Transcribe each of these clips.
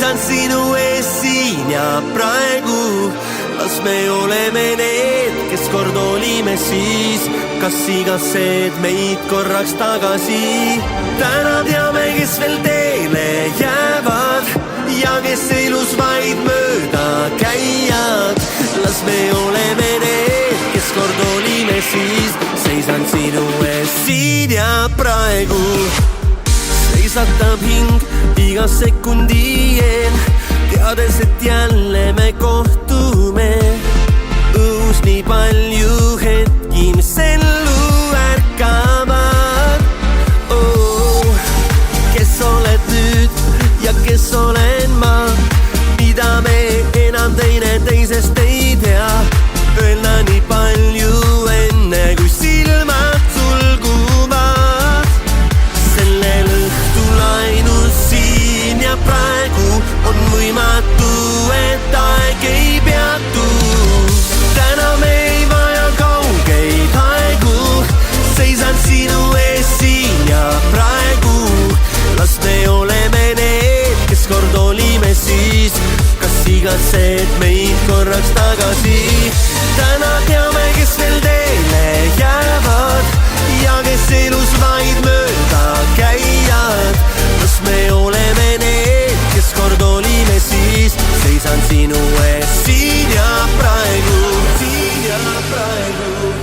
seisan sinu ees siin ja praegu. Las me oleme need, kes kord olime siis. Kas igased meid korraks tagasi? Täna teame, kes veel teele jäävad ja kes elus vaid mööda käijad. Las me oleme need, kes kord olime siis. Seisan sinu ees siin ja praegu. Seisatab hing iga sekundi eel, teades, et jälle me kohtume. Õus nii palju hetki, mis ellu ärkavad. Kes oled nüüd ja kes olen ma? Mida me enam teine teisest ei tea? Öelda nii palju enne, kui silmad sulguvad. Sellel õhtul ainus siin ja praegu on võimatu, et aeg ei peatu. Täna me ei vaja kaugeid aegu. Seisan sinu ees siin ja praegu. Las me oleme need, kes kord olime siis. Kas igased meid korraks tagasi? Täna teame, kes veel teele jäävad ja kes elus vaid mööda käijad. Las me oleme need, kes kord olime siis. Seisan sinu ees siin ja praegu. Siin ja praegu.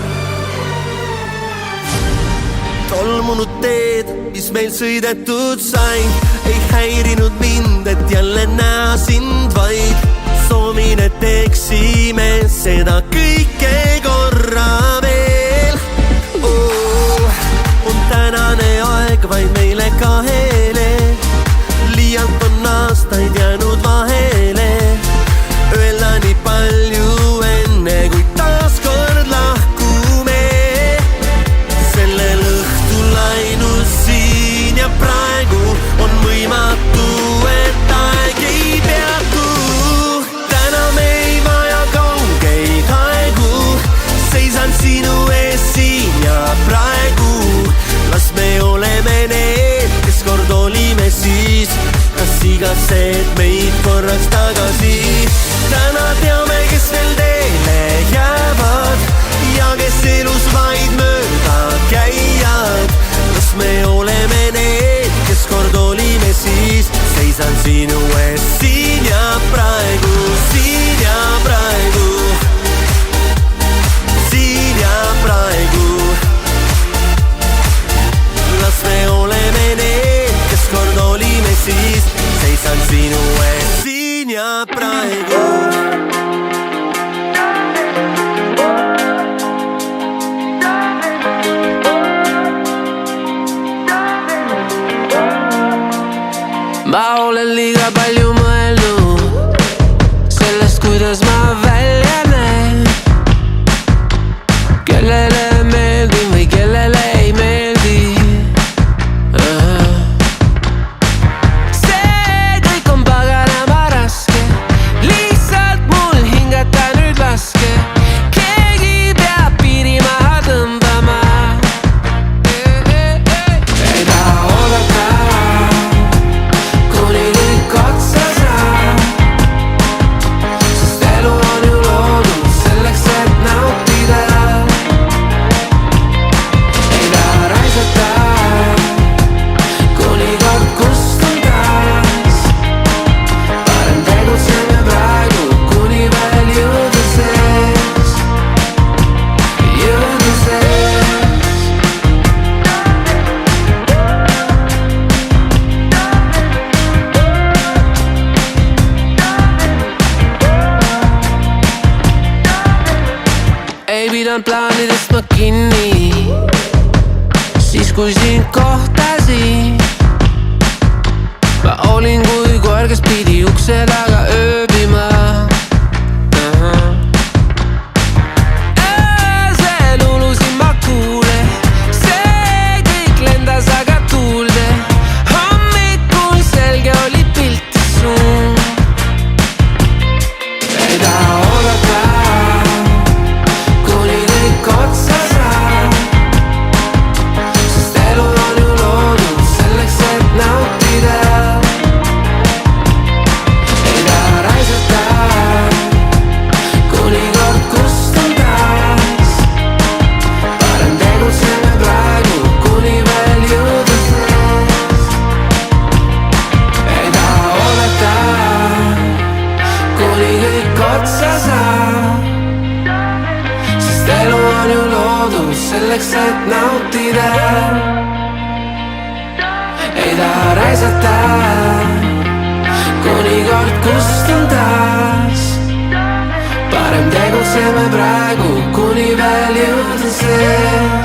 Tolmunud teed, mis meil sõidetud sai, ei häirinud mind, et jälle näha sind vaid. Soovin, et teeksime seda kõike korra veel. On tänane aeg vaid meile kahele. Liialt on aastaid jäänud vahele. Öelda nii palju enne, kui taas kord lahkume. Sellel õhtul ainus siin ja praegu on võimatu, et aeg ei peatu. Täna me ei vaja kaugeid aegu. Seisan sinu ees siin ja praegu. Las me oleme need, kes kord olime siis. Kas igased meid korraks tagasi? Täna teame, kes veel teele jäävad ja kes elus vaid mööda käijad. Las me oleme need, kes kord olime siis. Seisan sinu ees siin ja praegu. Siin ja praegu. Siin ja praegu. Las me oleme need, kes kord olime siis. Seisan sinu ees siin ja praegu. Ma olen liiga palju mõelnud sellest, kuidas ma välja näen. Kellele meeldin või kellele ei meeldi. See kõik on paganama raske. Lihtsalt mul hingata nüüd laske. Keegi peab piiri maha tõmbama. Ei taha oodata, kuni kõik otsa saab. Sest elu on ju loodud selleks, et nautida. Ei taha raisata, kuni kord kustun taas. Parem tegutseme praegu, kuni veel jõudu sees. Jõudu sees. Ei pidanud plaanidest ma kinni, siis kui sind kohtasin. Ma olin kui koer, kes pidi ukse taga ööbima. Öösel ulusin ma kuule, see kõik lendas aga tuulde. Hommikul selge oli pilti suun. Ei taha oodata, kuni kõik otsa saab. Sest elu on nautida. Ei taha raisata, kuni kord kustutas. Parem tegutseme praegu, kuni veel jõudnud see.